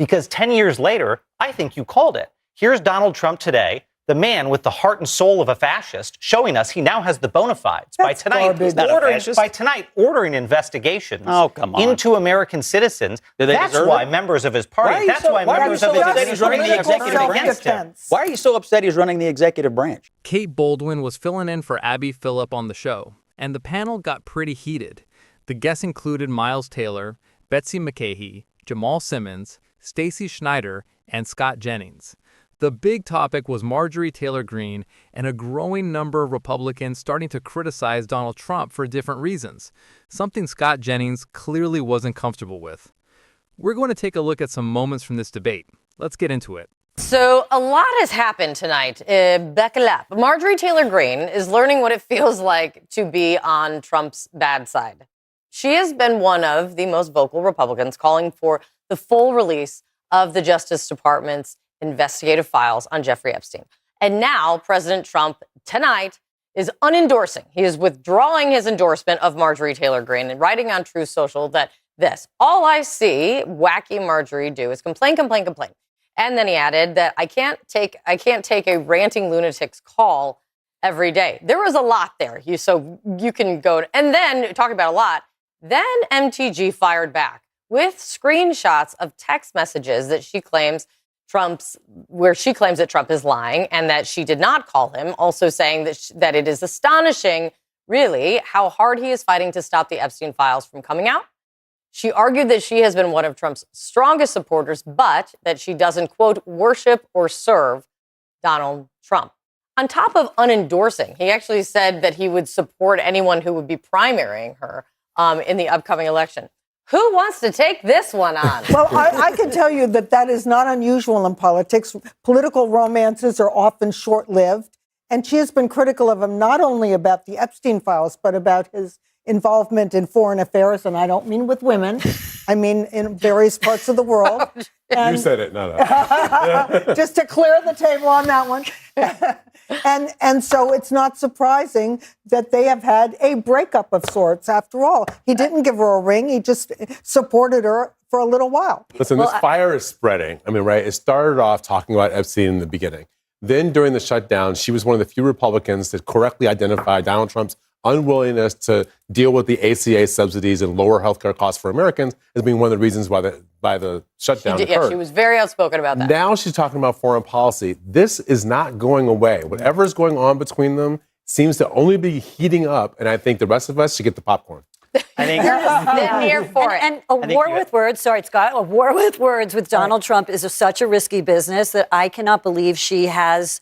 Because 10 years later, I think you called it. Here's Donald Trump today, the man with the heart and soul of a fascist, showing us he now has the bona fides. By tonight, ordering investigations into American citizens. That's why members of his party, Why are you so upset he's running the executive branch? Kate Bolduan was filling in for Abby Phillip on the show, and the panel got pretty heated. The guests included Miles Taylor, Betsy McCahey, Jamal Simmons, Stacey Schneider, and Scott Jennings. The big topic was Marjorie Taylor Greene and a growing number of Republicans starting to criticize Donald Trump for different reasons, something Scott Jennings clearly wasn't comfortable with. We're going to take a look at some moments from this debate. Let's get into it. So a lot has happened tonight. Buckle up. Marjorie Taylor Greene is learning what it feels like to be on Trump's bad side. She has been one of the most vocal Republicans calling for the full release of the Justice Department's investigative files on Jeffrey Epstein. And now President Trump tonight is unendorsing. He is withdrawing his endorsement of Marjorie Taylor Greene and writing on Truth Social that all I see wacky Marjorie do is complain. And then he added that I can't take a ranting lunatic's call every day. There was a lot there. So you can go and then talk about a lot. Then MTG fired back with screenshots of text messages that she claims that Trump is lying and that she did not call him, also saying that it is astonishing, really, how hard he is fighting to stop the Epstein files from coming out. She argued that she has been one of Trump's strongest supporters, but that she doesn't, quote, worship or serve Donald Trump. On top of unendorsing, he actually said that he would support anyone who would be primarying her in the upcoming election. Who wants to take this one on? Well, I can tell you that is not unusual in politics. Political romances are often short-lived. And she has been critical of him not only about the Epstein files, but about his involvement in foreign affairs. And I don't mean with women. I mean in various parts of the world. You said it, no. Just to clear the table on that one. And so it's not surprising that they have had a breakup of sorts after all. He didn't give her a ring. He just supported her for a little while. Listen, this fire is spreading. I mean, right, it started off talking about Epstein in the beginning. Then during the shutdown, she was one of the few Republicans that correctly identified Donald Trump's unwillingness to deal with the ACA subsidies and lower healthcare costs for Americans as being one of the reasons why the shutdown occurred. Yeah, she was very outspoken about that. Now she's talking about foreign policy. This is not going away. Whatever is going on between them seems to only be heating up, and I think the rest of us should get the popcorn. I think here for it. And a war with words, sorry, Scott, a war with words with Donald Trump is such a risky business that I cannot believe she has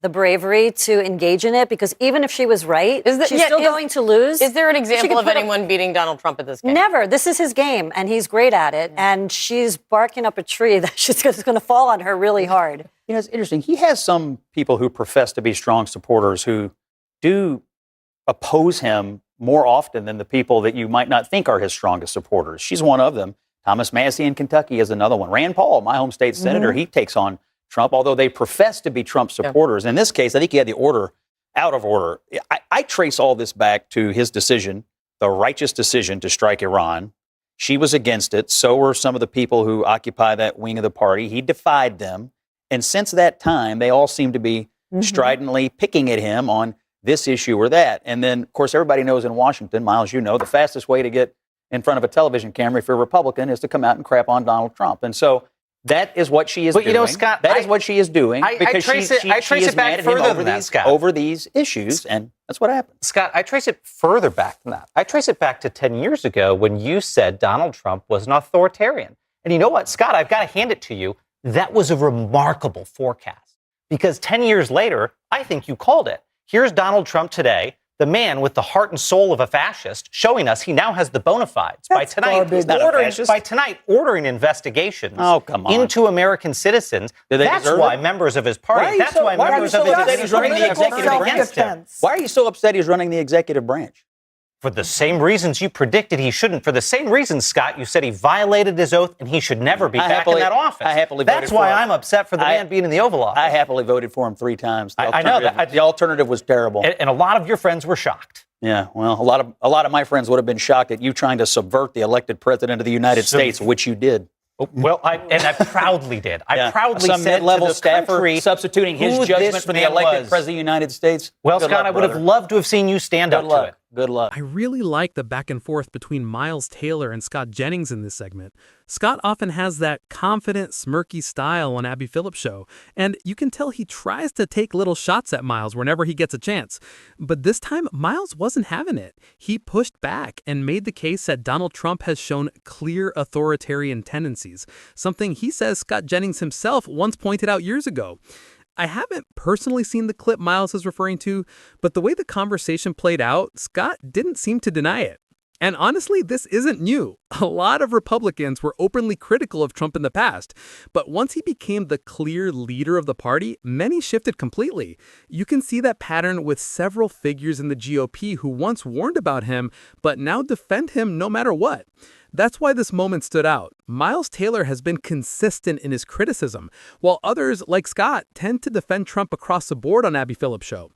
the bravery to engage in it, because even if she was right, she's still going to lose. Is there an example of anyone beating Donald Trump at this game? Never. This is his game, and he's great at it. And she's barking up a tree that she's going to fall on her really hard. You know, it's interesting. He has some people who profess to be strong supporters who do oppose him more often than the people that you might not think are his strongest supporters. She's one of them. Thomas Massie in Kentucky is another one. Rand Paul, my home state senator, he takes on Trump, although they profess to be Trump supporters. In this case, I think he had the order out of order. I trace all this back to his decision, the righteous decision to strike Iran. She was against it. So were some of the people who occupy that wing of the party. He defied them. And since that time, they all seem to be stridently picking at him on this issue or that. And then, of course, everybody knows in Washington, Miles, you know, the fastest way to get in front of a television camera if you're a Republican is to come out and crap on Donald Trump. And so that is what she is doing. But, you know, Scott, that is what she is doing. Because I trace it back further than that, Scott. Over these issues, and that's what happened. Scott, I trace it further back than that. I trace it back to 10 years ago when you said Donald Trump was an authoritarian. And you know what, Scott, I've got to hand it to you. That was a remarkable forecast. Because 10 years later, I think you called it. Here's Donald Trump today, the man with the heart and soul of a fascist, showing us he now has the bona fides. By tonight, ordering investigations into American citizens. That's why members of his party, Why are you so upset he's running the executive branch? For the same reasons you predicted he shouldn't. For the same reasons, Scott, you said he violated his oath and he should never be back in that office. That's why I'm upset for the man being in the Oval Office. I happily voted for him 3 times. I know that. The alternative was terrible. And a lot of your friends were shocked. Yeah, well, a lot of my friends would have been shocked at you trying to subvert the elected president of the United States, which you did. Well, I proudly did. I proudly Some said mid-level to the staffer country substituting his who judgment this for the man elected was. president of the United States. Well, Good Scott, luck, I would have brother. loved to have seen you stand Good up to luck. it. Good luck. I really like the back and forth between Miles Taylor and Scott Jennings in this segment. Scott often has that confident, smirky style on Abby Phillips' show, and you can tell he tries to take little shots at Miles whenever he gets a chance. But this time, Miles wasn't having it. He pushed back and made the case that Donald Trump has shown clear authoritarian tendencies, something he says Scott Jennings himself once pointed out years ago. I haven't personally seen the clip Miles is referring to, but the way the conversation played out, Scott didn't seem to deny it. And honestly, this isn't new. A lot of Republicans were openly critical of Trump in the past, but once he became the clear leader of the party, many shifted completely. You can see that pattern with several figures in the GOP who once warned about him, but now defend him no matter what. That's why this moment stood out. Miles Taylor has been consistent in his criticism, while others, like Scott, tend to defend Trump across the board on Abby Phillips' show.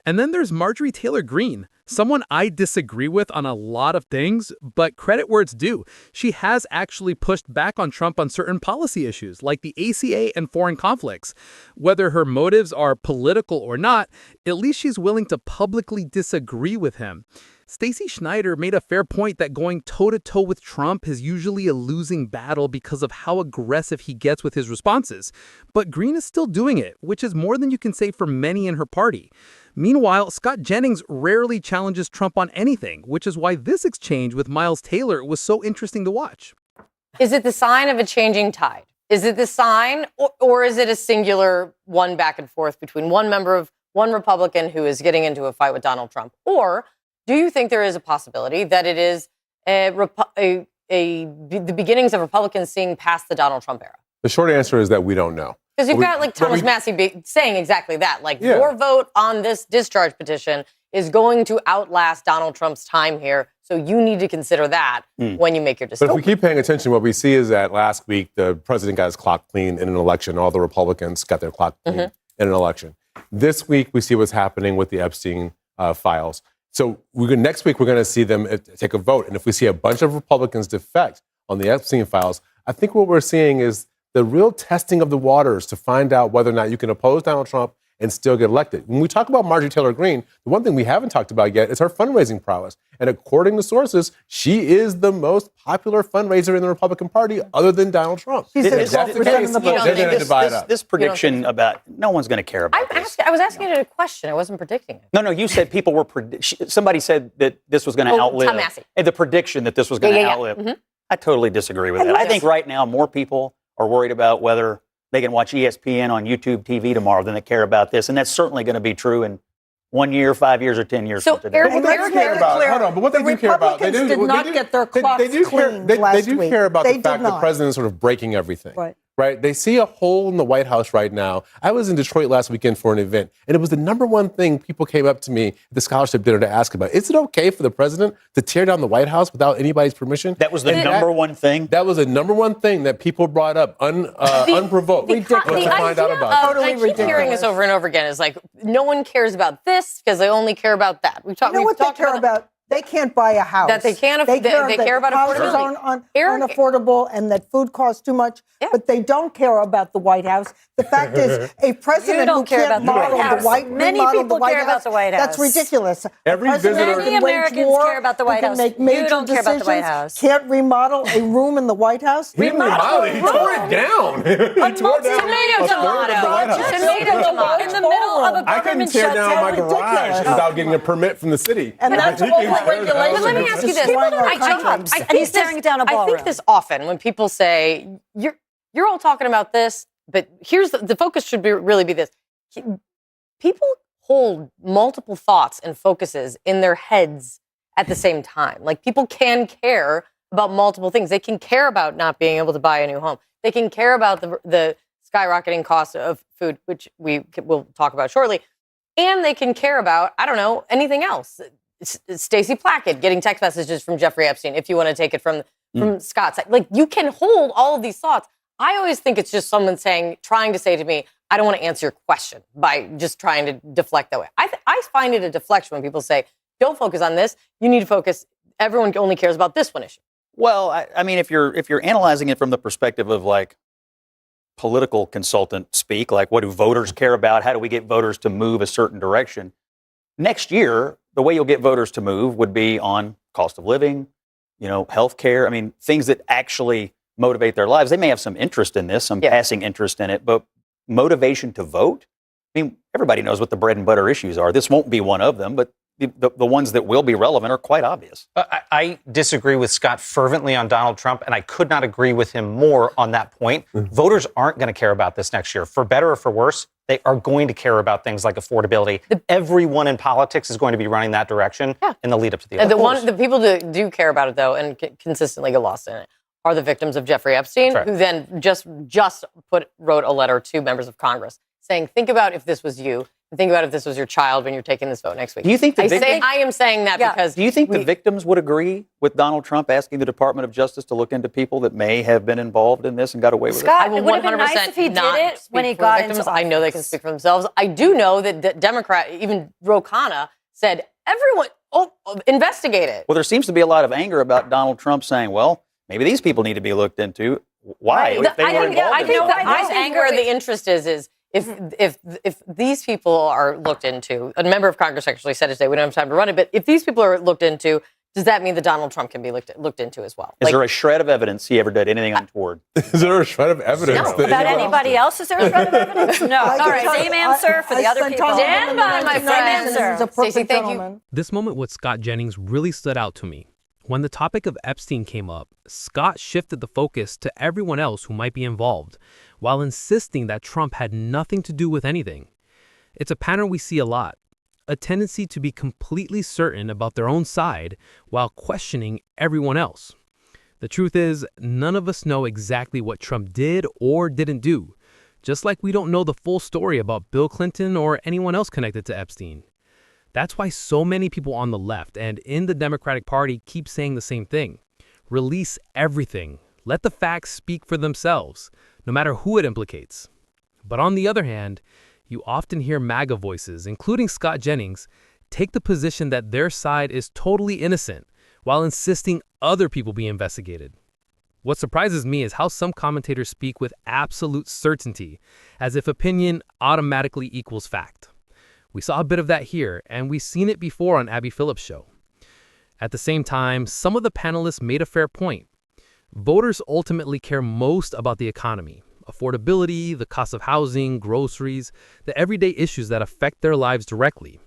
And then there's Marjorie Taylor Greene, someone I disagree with on a lot of things, but credit where it's due. She has actually pushed back on Trump on certain policy issues, like the ACA and foreign conflicts. Whether her motives are political or not, at least she's willing to publicly disagree with him. Stacey Schneider made a fair point that going toe-to-toe with Trump is usually a losing battle because of how aggressive he gets with his responses. But Greene is still doing it, which is more than you can say for many in her party. Meanwhile, Scott Jennings rarely challenges Trump on anything, which is why this exchange with Miles Taylor was so interesting to watch. Is it the sign of a changing tide? Is it the sign, or is it a singular one back and forth between one Republican who is getting into a fight with Donald Trump? Or do you think there is a possibility that it is the beginnings of Republicans seeing past the Donald Trump era? The short answer is that we don't know. Because you've got like Thomas Massey saying exactly that. Like, your vote on this discharge petition is going to outlast Donald Trump's time here. So you need to consider that when you make your decision. But if we keep paying attention, what we see is that last week, the president got his clock clean in an election. All the Republicans got their clock clean in an election. This week, we see what's happening with the Epstein files. So next week, we're going to see them take a vote. And if we see a bunch of Republicans defect on the Epstein files, I think what we're seeing is the real testing of the waters to find out whether or not you can oppose Donald Trump and still get elected. When we talk about Marjorie Taylor Greene, the one thing we haven't talked about yet is her fundraising prowess. And according to sources, she is the most popular fundraiser in the Republican Party other than Donald Trump. She's at 12% of the vote. They're going to divide up. This prediction about no one's going to care about I was asking you a question. I wasn't predicting it. No, you said people were somebody said that this was going to outlive. Tom Massey. The prediction that this was going to outlive. I totally disagree with that. I think right now more people are worried about whether they can watch ESPN on YouTube TV tomorrow than they care about this. And that's certainly going to be true in 1 year, 5 years, or 10 years from today. But what they do care about, hold on, but what they do care about, they did not get their clocks cleaned last week. They do care about They the fact did that not. the president is sort of breaking everything. Right. They see a hole in the White House right now. I was in Detroit last weekend for an event, and it was the number one thing people came up to me at the scholarship dinner to ask about. Is it okay for the president to tear down the White House without anybody's permission? That was the number one thing? That was the number one thing that people brought up unprovoked. The I keep hearing this over and over again. Is like, no one cares about this because they only care about that. You know what they care about? They can't buy a house. That they can't. They care about affordability. Houses are unaffordable, and that food costs too much. Yeah. But they don't care about the White House. The fact is, a president who can't model the White House. Many people care about the White House. That's ridiculous. Every visitor. Many Americans care about the White House. Make major you don't care about the White House. Can't remodel a room in the White House. He didn't remodel it. He tore it down. He tore down tomato tomato in the middle of a government shutdown. I couldn't tear down my garage without getting a permit from the city. And that's overregulation. Let me ask you this. And he's tearing down a ballroom. I think this often when people say, you're all talking about this, but here's the focus should really be this. People hold multiple thoughts and focuses in their heads at the same time. Like, people can care about multiple things. They can care about not being able to buy a new home. They can care about the skyrocketing cost of food, which we'll talk about shortly. And they can care about, I don't know, anything else. Stacey Plackett getting text messages from Jeffrey Epstein, if you want to take it from Scott's side. Like, you can hold all of these thoughts. I always think it's just someone trying to say to me, I don't want to answer your question by just trying to deflect that way. I find it a deflection when people say, don't focus on this. You need to focus. Everyone only cares about this one issue. Well, I mean, if you're analyzing it from the perspective of like political consultant speak, like what do voters care about? How do we get voters to move a certain direction? Next year, the way you'll get voters to move would be on cost of living, health care. I mean, things that actually motivate their lives. They may have some interest in this, some passing interest in it, but motivation to vote? I mean, everybody knows what the bread and butter issues are. This won't be one of them, but the ones that will be relevant are quite obvious. I disagree with Scott fervently on Donald Trump, and I could not agree with him more on that point. Voters aren't going to care about this next year. For better or for worse, they are going to care about things like affordability. Everyone in politics is going to be running that direction in the lead up to the election. The people that do care about it, though, and consistently get lost in it, are the victims of Jeffrey Epstein, who then just wrote a letter to members of Congress saying, think about if this was you, and think about if this was your child when you're taking this vote next week. Do you think I am saying that because... Do you think the victims would agree with Donald Trump asking the Department of Justice to look into people that may have been involved in this and got away with Scott, it? it would have been nice if he did it when he got into office. I know they can speak for themselves. I do know that Democrat, even Ro Khanna, said, everyone, investigate it. Well, there seems to be a lot of anger about Donald Trump saying, well, maybe these people need to be looked into. Why? I think where the interest is if these people are looked into, a member of Congress actually said it today, we don't have time to run it, but if these people are looked into, does that mean that Donald Trump can be looked into as well? Is there a shred of evidence he ever did anything untoward? Is there a shred of evidence? No. About anybody else? Is there a shred of evidence? No. All right, same answer for the other people. Stand by my friend. Stacey, thank you. This moment with Scott Jennings really stood out to me. When the topic of Epstein came up, Scott shifted the focus to everyone else who might be involved, while insisting that Trump had nothing to do with anything. It's a pattern we see a lot, a tendency to be completely certain about their own side while questioning everyone else. The truth is, none of us know exactly what Trump did or didn't do, just like we don't know the full story about Bill Clinton or anyone else connected to Epstein. That's why so many people on the left and in the Democratic Party keep saying the same thing. Release everything. Let the facts speak for themselves, no matter who it implicates. But on the other hand, you often hear MAGA voices, including Scott Jennings, take the position that their side is totally innocent, while insisting other people be investigated. What surprises me is how some commentators speak with absolute certainty, as if opinion automatically equals fact. We saw a bit of that here, and we've seen it before on Abby Phillips' show. At the same time, some of the panelists made a fair point. Voters ultimately care most about the economy, affordability, the cost of housing, groceries, the everyday issues that affect their lives directly.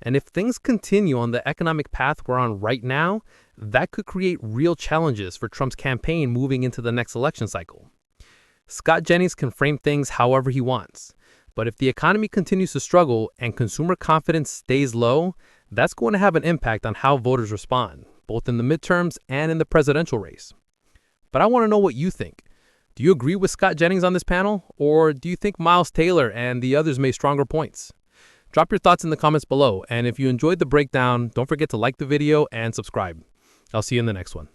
And if things continue on the economic path we're on right now, that could create real challenges for Trump's campaign moving into the next election cycle. Scott Jennings can frame things however he wants. But if the economy continues to struggle and consumer confidence stays low, that's going to have an impact on how voters respond, both in the midterms and in the presidential race. But I want to know what you think. Do you agree with Scott Jennings on this panel, or do you think Miles Taylor and the others made stronger points? Drop your thoughts in the comments below, and if you enjoyed the breakdown, don't forget to like the video and subscribe. I'll see you in the next one.